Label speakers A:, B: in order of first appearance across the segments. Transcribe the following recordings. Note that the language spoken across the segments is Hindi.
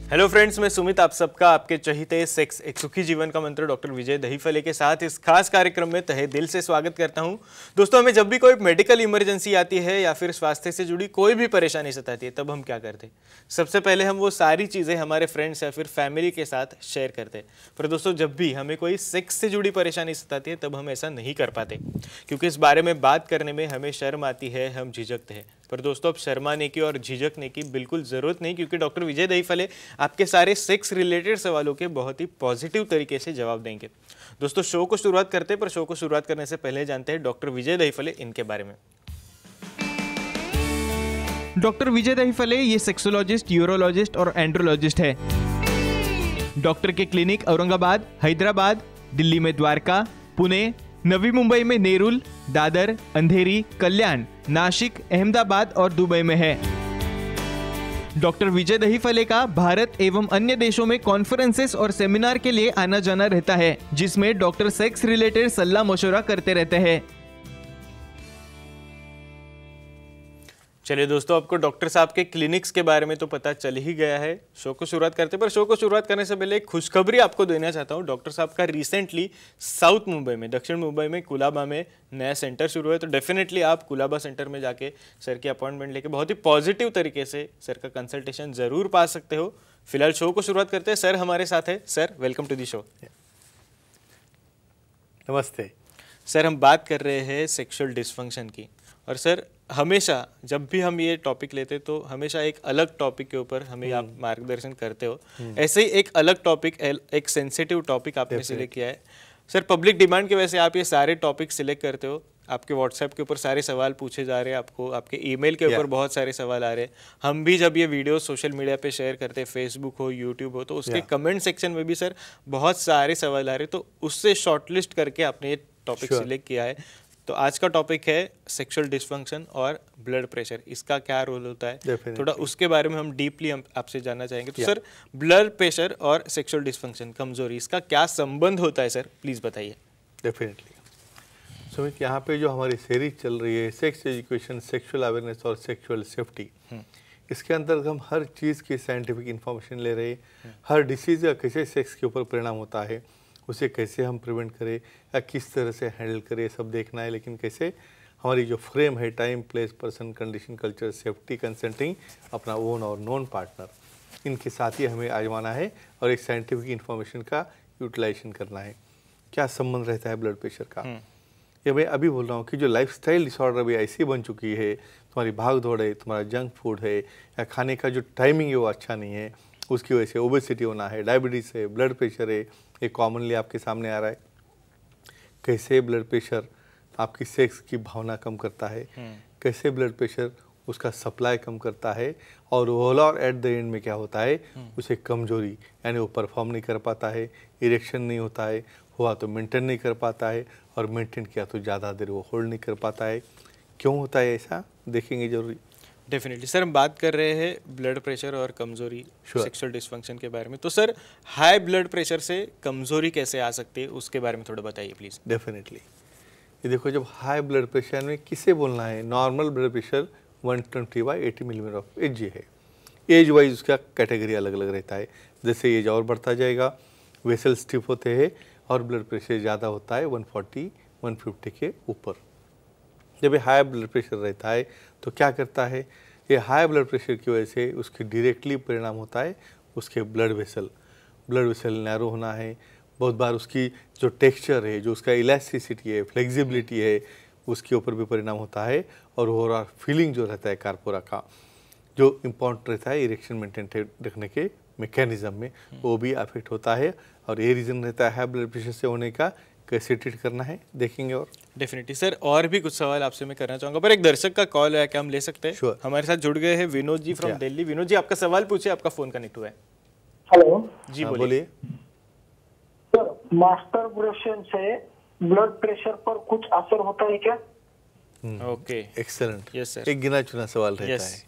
A: हेलो फ्रेंड्स, मैं सुमित आप सबका आपके चहीते सेक्स एक सुखी जीवन का मंत्र डॉक्टर विजय दहीफले के साथ इस खास कार्यक्रम में तहे दिल से स्वागत करता हूं। दोस्तों, हमें जब भी कोई मेडिकल इमरजेंसी आती है या फिर स्वास्थ्य से जुड़ी कोई भी परेशानी सताती है, तब हम क्या करते हैं? सबसे पहले हम वो सारी चीज़ें हमारे फ्रेंड्स या फिर फैमिली के साथ शेयर करते हैं। पर दोस्तों, जब भी हमें कोई सेक्स से जुड़ी परेशानी सताती है, तब हम ऐसा नहीं कर पाते, क्योंकि इस बारे में बात करने में हमें शर्म आती है, हम झिझकते हैं। पर दोस्तों, अब शर्माने की और झिझकने की बिल्कुल ज़रूरत नहीं, क्योंकि डॉक्टर विजय दहीफले आपके सारे सेक्स रिलेटेड सवालों के बहुत ही पॉजिटिव तरीके से जवाब देंगे। दोस्तों, शो को शुरुआत करते हैं, पर शो को शुरुआत करने से पहले जानते हैं डॉक्टर विजय दहीफले इनके बारे में। डॉक्टर विजय दहीफले ये सेक्सोलॉजिस्ट, यूरोलॉजिस्ट और एंड्रोलॉजिस्ट है। डॉक्टर के क्लिनिक औरंगाबाद, हैदराबाद, दिल्ली में द्वारका, पुणे, नवी मुंबई में नेरुल, दादर, अंधेरी, कल्याण, नासिक, अहमदाबाद और दुबई में है। डॉक्टर विजय दहीफले का भारत एवं अन्य देशों में कॉन्फ्रेंसेस और सेमिनार के लिए आना जाना रहता है, जिसमें डॉक्टर सेक्स रिलेटेड सलाह मशवरा करते रहते हैं। चलिए दोस्तों, आपको डॉक्टर साहब के क्लिनिक्स के बारे में तो पता चल ही गया है। शो को शुरुआत करते, पर शो को शुरुआत करने से पहले एक खुशखबरी आपको देना चाहता हूँ। डॉक्टर साहब का रिसेंटली साउथ मुंबई में, दक्षिण मुंबई में कुलाबा में नया सेंटर शुरू है। तो डेफिनेटली आप कुलाबा सेंटर में जाके सर की अपॉइंटमेंट लेके बहुत ही पॉजिटिव तरीके से सर का कंसल्टेशन जरूर पा सकते हो। फिलहाल शो को शुरुआत करते हैं। सर हमारे साथ है। Sir, welcome to the show.
B: नमस्ते
A: सर, हम बात कर रहे हैं सेक्सुअल डिसफंक्शन की। और सर, हमेशा जब भी हम ये टॉपिक लेते तो हमेशा एक अलग टॉपिक के ऊपर हमें आप मार्गदर्शन करते हो। ऐसे ही एक अलग टॉपिक, एक सेंसिटिव टॉपिक आपने सिलेक्ट किया है। सर, पब्लिक डिमांड की वजह से आप ये सारे टॉपिक सिलेक्ट करते हो। आपके व्हाट्सएप के ऊपर सारे सवाल पूछे जा रहे हैं आपको, आपके ईमेल के ऊपर बहुत सारे सवाल आ रहे हैं। हम भी जब ये वीडियो सोशल मीडिया पे शेयर करते हैं, फेसबुक हो, यूट्यूब हो, तो उसके कमेंट सेक्शन में भी सर बहुत सारे सवाल आ रहे हैं। तो उससे शॉर्टलिस्ट करके आपने ये टॉपिक सिलेक्ट किया है। तो आज का टॉपिक है सेक्सुअल डिसफंक्शन और ब्लड प्रेशर। इसका क्या रोल होता है, थोड़ा उसके बारे में हम डीपली आपसे जानना चाहेंगे। तो सर, ब्लड प्रेशर और सेक्सुअल डिसफंक्शन, कमजोरी, इसका क्या संबंध होता है सर, प्लीज बताइए।
B: डेफिनेटली सुमित, यहाँ पे जो हमारी सीरीज चल रही है सेक्स एजुकेशन, सेक्सुअल अवेयरनेस और सेक्सुअल सेफ्टी, इसके अंतर्गत हम हर चीज़ की साइंटिफिक इंफॉर्मेशन ले रहे हैं। हर डिसीज़ का कैसे सेक्स के ऊपर परिणाम होता है, उसे कैसे हम प्रिवेंट करें या किस तरह से हैंडल करें, सब देखना है। लेकिन कैसे हमारी जो फ्रेम है, time, place, person, condition, culture, safety, consenting, अपना ओन और नॉन पार्टनर, इनके साथ ही हमें आजमाना है और एक साइंटिफिक इंफॉर्मेशन का यूटिलाइजेशन करना है। क्या संबंध रहता है ब्लड प्रेशर का? ये मैं अभी बोल रहा हूँ कि जो लाइफस्टाइल डिसऑर्डर अभी ऐसी बन चुकी है, तुम्हारी भाग दौड़ है, तुम्हारा जंक फूड है, या खाने का जो टाइमिंग है वो अच्छा नहीं है, उसकी वजह से ओबेसिटी होना है, डायबिटीज़ है, ब्लड प्रेशर है, ये कॉमनली आपके सामने आ रहा है। कैसे ब्लड प्रेशर आपकी सेक्स की भावना कम करता है, कैसे ब्लड प्रेशर उसका सप्लाई कम करता है, और ओवरऑल एट द एंड में क्या होता है, उसे कमजोरी, यानी वो परफॉर्म नहीं कर पाता है, इरेक्शन नहीं होता है, हुआ तो मेंटेन नहीं कर पाता है, और मेंटेन किया तो ज़्यादा देर वो होल्ड नहीं कर पाता है। क्यों होता है ऐसा, देखेंगे जरूरी।
A: डेफिनेटली सर, हम बात कर रहे हैं ब्लड प्रेशर और कमजोरी, सेक्सुअल डिसफंक्शन के बारे में। तो सर, हाई ब्लड प्रेशर से कमजोरी कैसे आ सकती है, उसके बारे में थोड़ा बताइए प्लीज।
B: डेफिनेटली, ये देखो, जब हाई ब्लड प्रेशर में किसे बोलना है, normal blood pressure 120/80 millimetre of age है। एज वाइज उसका कैटेगरी अलग अलग रहता है। जैसे एज और बढ़ता जाएगा, वेसल स्टिफ होते हैं और ब्लड प्रेशर ज़्यादा होता है 140-150 के ऊपर। जब ये हाई ब्लड प्रेशर रहता है तो क्या करता है, ये हाई ब्लड प्रेशर की वजह से उसके डायरेक्टली परिणाम होता है उसके ब्लड वेसल नैरो होना है। बहुत बार उसकी जो टेक्सचर है, जो उसका इलास्टिसिटी है, फ्लेक्सिबिलिटी है, उसके ऊपर भी परिणाम होता है। और ओवरऑल फीलिंग जो रहता है कार्पोरा का, जो इम्पोर्टेंट रहता है इरेक्शन मेंटेन रखने के मैकेनिज्म में, वो भी अफेक्ट होता है। और ये रीज़न रहता है ब्लड प्रेशर से होने का, कैसे ट्रीट करना है देखेंगे। और
A: डेफिनेटली सर, और भी कुछ सवाल आपसे मैं करना चाहूँगा, पर एक दर्शक का कॉल है, क्या हम ले सकते हैं?
B: Sure.
A: हमारे साथ जुड़ गए हैं विनोद जी फ्रॉम दिल्ली। विनोद जी, आपका सवाल पूछिए, आपका फोन कनेक्ट हुआ है।
C: हेलो
A: जी
B: बोलिए।
C: सर, मास्टरबेशन से ब्लड प्रेशर पर कुछ असर होता है क्या?
A: Okay,
B: excellent.
A: Yes sir.
B: एक गिना चुना सवाल रहता है,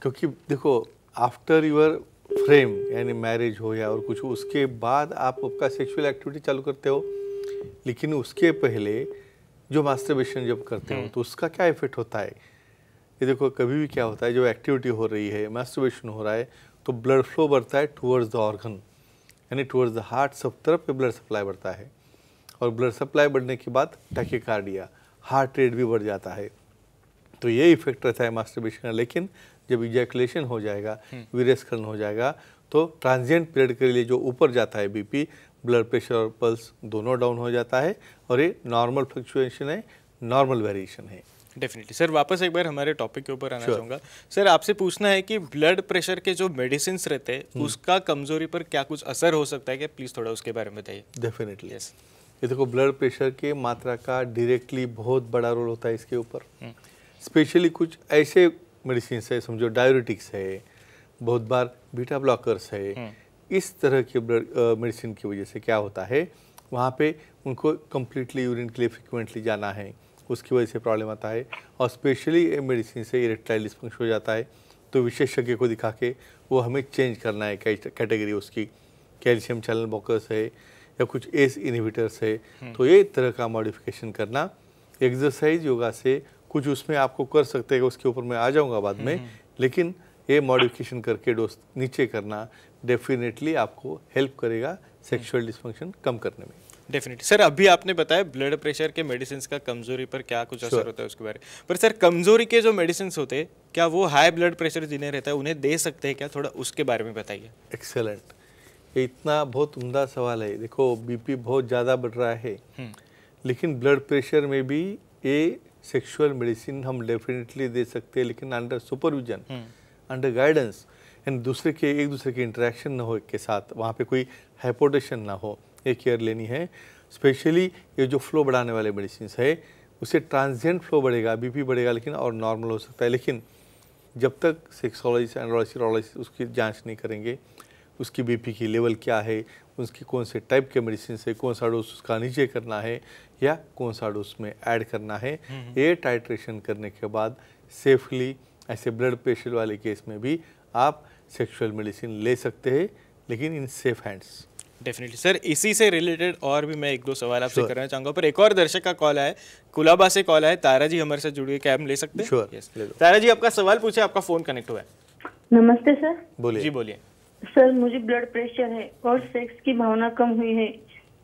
B: क्योंकि देखो, आफ्टर यूर फ्रेम, यानी मैरिज हो या और कुछ, उसके बाद आप आपका सेक्सुअल एक्टिविटी चालू करते हो, लेकिन उसके पहले जो मास्टरबेशन जब करते हो तो उसका क्या इफेक्ट होता है। ये देखो, कभी भी क्या होता है, जो एक्टिविटी हो रही है, मास्टरबेशन हो रहा है, तो ब्लड फ्लो बढ़ता है टुवर्ड्स द ऑर्गन, यानी टुवर्ड्स द हार्ट, सब तरफ पे ब्लड सप्लाई बढ़ता है। और ब्लड सप्लाई बढ़ने के बाद टैकीकार्डिया, हार्ट रेट भी बढ़ जाता है। तो ये इफेक्ट रहता है मास्टरबेशन का। लेकिन जब इजैकुलेशन हो जाएगा, वीर्यस्खलन हो जाएगा, तो ट्रांजिएंट पीरियड के लिए जो ऊपर जाता है बीपी, ब्लड प्रेशर और पल्स दोनों डाउन हो जाता है, और ये नॉर्मल फ्लक्चुएशन है, नॉर्मल वेरिएशन है।
A: डेफिनेटली सर, वापस एक बार हमारे टॉपिक के ऊपर आना चाहूँगा। सर आपसे पूछना है कि ब्लड प्रेशर के जो मेडिसिन रहते हैं उसका कमजोरी पर क्या कुछ असर हो सकता है क्या? प्लीज़ थोड़ा उसके बारे में बताइए।
B: Definitely yes. ये देखो, ब्लड प्रेशर के मात्रा का डायरेक्टली बहुत बड़ा रोल होता है इसके ऊपर। स्पेशली कुछ ऐसे मेडिसिन है, समझो डायबिटिक्स है, बहुत बार बीटा ब्लॉकर्स है, इस तरह के ब्लड मेडिसिन की वजह से क्या होता है, वहाँ पे उनको कम्प्लीटली यूरिन के लिए फ्रिक्वेंटली जाना है, उसकी वजह से प्रॉब्लम आता है। और स्पेशली मेडिसिन से इरेक्टाइल डिस्फंक्शन हो जाता है, तो विशेषज्ञ को दिखा के वो हमें चेंज करना है कैटेगरी उसकी। कैल्शियम चैनल ब्लॉकर्स है या कुछ एस इनहिबिटर्स है, तो ये तरह का मॉडिफिकेशन करना। एक्सरसाइज योगा से कुछ उसमें आपको कर सकते हैं, उसके ऊपर मैं आ जाऊँगा बाद में, लेकिन ये मॉडिफिकेशन करके डोज नीचे करना डेफिनेटली आपको हेल्प करेगा सेक्सुअल डिस्फंक्शन कम करने में।
A: डेफिनेटली सर, अभी आपने बताया ब्लड प्रेशर के मेडिसिन का कमजोरी पर क्या कुछ असर होता है उसके बारे में, पर सर कमजोरी के जो मेडिसिन होते हैं क्या वो हाई ब्लड प्रेशर जिन्हें रहता है उन्हें दे सकते हैं क्या? थोड़ा उसके बारे में बताइए।
B: एक्सेलेंट, ये इतना बहुत उम्दा सवाल है। देखो, बीपी बहुत ज़्यादा बढ़ रहा है, लेकिन ब्लड प्रेशर में भी ये सेक्सुअल मेडिसिन हम डेफिनेटली दे सकते हैं, लेकिन under supervision, under guidance, and एक दूसरे के इंटरेक्शन ना हो के साथ, वहाँ पे कोई हाइपोटेंशन ना हो, ये केयर लेनी है। स्पेशली ये जो फ्लो बढ़ाने वाले मेडिसिन है, उससे ट्रांजिएंट फ्लो बढ़ेगा, बीपी बढ़ेगा, लेकिन और नॉर्मल हो सकता है। लेकिन जब तक सेक्सोलॉजिस्ट, एंड्रोलॉजिस्ट उसकी जांच नहीं करेंगे, उसकी बीपी की लेवल क्या है, उसकी कौन से टाइप के मेडिसिन है, कौन सा डोज उसका नीचे करना है या कौन सा डोज में ऐड करना है, ये टाइट्रेशन करने के बाद सेफली ऐसे ब्लड प्रेशर वाले केस में भी आप सेक्सुअल मेडिसिन ले सकते हैं, लेकिन in safe hands.
A: Definitely sir, इसी से रिलेटेड और भी मैं एक दो सवाल आपसे करना चाहूँगा, पर एक और दर्शक का कॉल है, कुलाबा से कॉल है, तारा जी हमारे साथ जुड़िए, क्या हम ले सकते हैं?
B: श्योर,
A: तारा जी आपका सवाल पूछे, आपका फोन कनेक्ट हुआ है।
D: नमस्ते सर।
B: बोलिए
A: जी बोलिए।
D: सर मुझे ब्लड प्रेशर है और सेक्स की भावना कम हुई है,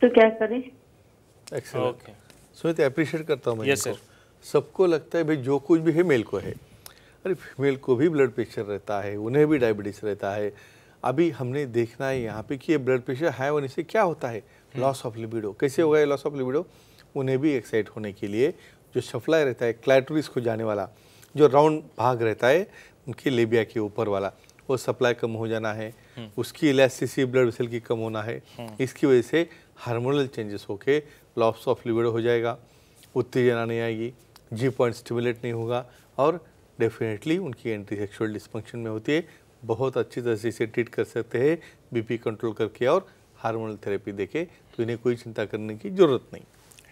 D: तो क्या करें?
B: एक्सेलेंट, सुनिए, अप्रिशिएट करता हूँ मैं।
A: Yes sir.
B: सबको लगता है भाई जो कुछ भी है मेल को है, अरे फीमेल को भी ब्लड प्रेशर रहता है, उन्हें भी डायबिटीज रहता है। अभी हमने देखना है यहाँ पे कि ये ब्लड प्रेशर हाई होने से क्या होता है, लॉस ऑफ लिबिडो। कैसे होगा ये लॉस ऑफ लिबिडो? उन्हें भी एक्साइट होने के लिए जो सप्लाई रहता है क्लैटोरिस को जाने वाला, जो राउंड भाग रहता है उनकी लेबिया के ऊपर वाला, वो सप्लाई कम हो जाना है, उसकी इलास्टिसिटी ब्लड वेसल की कम होना है। इसकी वजह से हार्मोनल चेंजेस होके लॉस ऑफ लिबिडो हो जाएगा, उत्तेजना नहीं आएगी, जी पॉइंट स्टिमुलेट नहीं होगा, और डेफिनेटली उनकी एंटी सेक्सुअल डिस्फंक्शन में होती है। बहुत अच्छी तरह से इसे ट्रीट कर सकते हैं बीपी कंट्रोल करके और हार्मोनल थेरेपी देके, तो इन्हें कोई चिंता करने की जरूरत नहीं।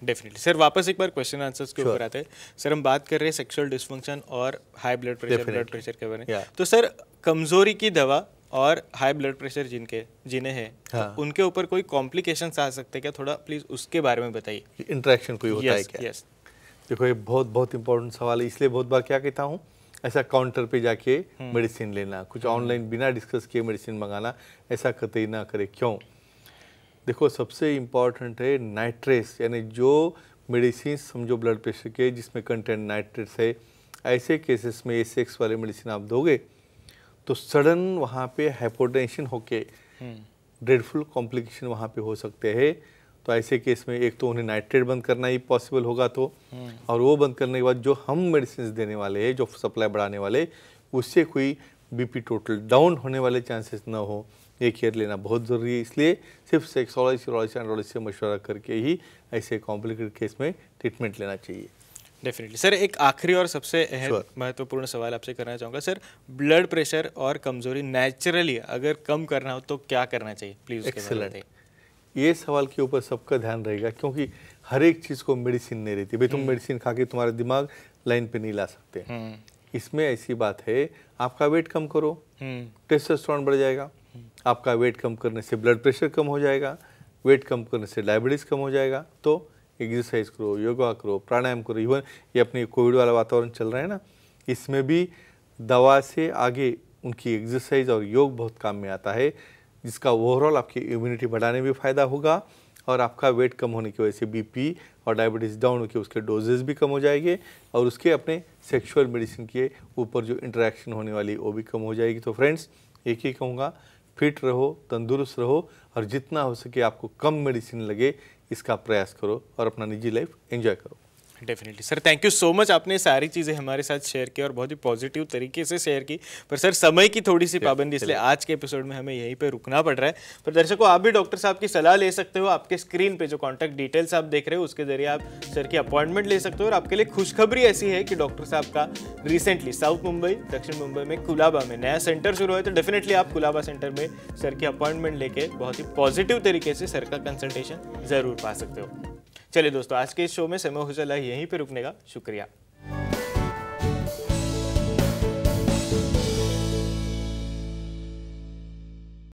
A: डेफिनेटली सर, वापस एक बार क्वेश्चन आंसर्स के ऊपर आते हैं। सर हम बात कर रहे हैं सेक्सुअल डिस्फंक्शन और हाई ब्लड प्रेशर के बारे में, तो सर कमजोरी की दवा और हाई ब्लड प्रेशर जिन्हें है, तो उनके ऊपर कोई कॉम्प्लिकेशंस आ सकते हैं क्या? थोड़ा प्लीज उसके बारे में बताइए।
B: इंटरेक्शन कोई होता है क्या? देखो, ये बहुत इंपॉर्टेंट सवाल है, इसलिए बहुत बार क्या कहता हूँ, ऐसा काउंटर पे जाके मेडिसिन लेना, कुछ ऑनलाइन बिना डिस्कस किए मेडिसिन मंगाना, ऐसा कतई ना करे। क्यों? देखो, सबसे इम्पॉर्टेंट है नाइट्रेट्स, यानी जो मेडिसिन समझो ब्लड प्रेशर के जिसमें कंटेंट नाइट्रेट्स है, ऐसे केसेस में ये सेक्स वाले मेडिसिन आप दोगे तो सडन वहाँ पे हाइपोटेंशन होके ड्रेडफुल कॉम्प्लिकेशन वहाँ पे हो सकते हैं। तो ऐसे केस में एक तो उन्हें नाइट्रेट बंद करना ही पॉसिबल होगा, तो और वो बंद करने के बाद जो हम मेडिसिन देने वाले हैं, जो सप्लाई बढ़ाने वाले, उससे कोई बीपी टोटल डाउन होने वाले चांसेस ना हो, ये केयर लेना बहुत ज़रूरी है। इसलिए सिर्फ सेक्सोलॉजिस्ट, एंड्रोलॉजिस्ट से मशवरा करके ही ऐसे कॉम्प्लिकेटेड केस में ट्रीटमेंट लेना चाहिए।
A: डेफिनेटली सर, एक आखिरी और सबसे अहम महत्वपूर्ण सवाल आपसे करना चाहूँगा सर, ब्लड प्रेशर और कमजोरी नेचुरली अगर कम करना हो तो क्या करना चाहिए, प्लीज?
B: एक्सेलेंट, ये सवाल के ऊपर सबका ध्यान रहेगा, क्योंकि हर एक चीज़ को मेडिसिन नहीं रहती। भाई तुम मेडिसिन खा के तुम्हारा दिमाग लाइन पे नहीं ला सकते। इसमें ऐसी बात है, आपका वेट कम करो, टेस्टोस्टेरोन बढ़ जाएगा, आपका वेट कम करने से ब्लड प्रेशर कम हो जाएगा, वेट कम करने से डायबिटीज़ कम हो जाएगा। तो एक्सरसाइज करो, योगा करो, प्राणायाम करो। इवन ये अपने कोविड वाला वातावरण चल रहा है ना, इसमें भी दवा से आगे उनकी एक्सरसाइज और योग बहुत काम में आता है, जिसका ओवरऑल आपकी इम्यूनिटी बढ़ाने में फ़ायदा होगा और आपका वेट कम होने की वजह से बीपी और डायबिटीज़ डाउन होकर उसके डोजेस भी कम हो जाएंगे और उसके अपने सेक्सुअल मेडिसिन के ऊपर जो इंटरेक्शन होने वाली वो भी कम हो जाएगी। तो फ्रेंड्स, एक ही कहूँगा, फिट रहो, तंदुरुस्त रहो और जितना हो सके आपको कम मेडिसिन लगे इसका प्रयास करो और अपना निजी लाइफ एंजॉय करो।
A: Definitely sir, thank you so much, आपने सारी चीज़ें हमारे साथ शेयर की और बहुत ही पॉजिटिव तरीके से शेयर की। पर सर समय की थोड़ी सी पाबंदी, इसलिए आज के एपिसोड में हमें यहीं पे रुकना पड़ रहा है। पर दर्शकों, आप भी डॉक्टर साहब की सलाह ले सकते हो। आपके स्क्रीन पे जो कॉन्टैक्ट डिटेल्स आप देख रहे हो उसके जरिए आप सर की अपॉइंटमेंट ले सकते हो। और आपके लिए खुशखबरी ऐसी है कि डॉक्टर साहब का रिसेंटली साउथ मुंबई, दक्षिण मुंबई में कुलाबा में नया सेंटर शुरू है। तो डेफिनेटली आप कुलाबा सेंटर में सर की अपॉइंटमेंट लेके बहुत ही पॉजिटिव तरीके से सर का कंसल्टेशन जरूर पा सकते हो। चलिए दोस्तों, आज के इस शो में समय हो चला यहीं पे रुकने का। शुक्रिया।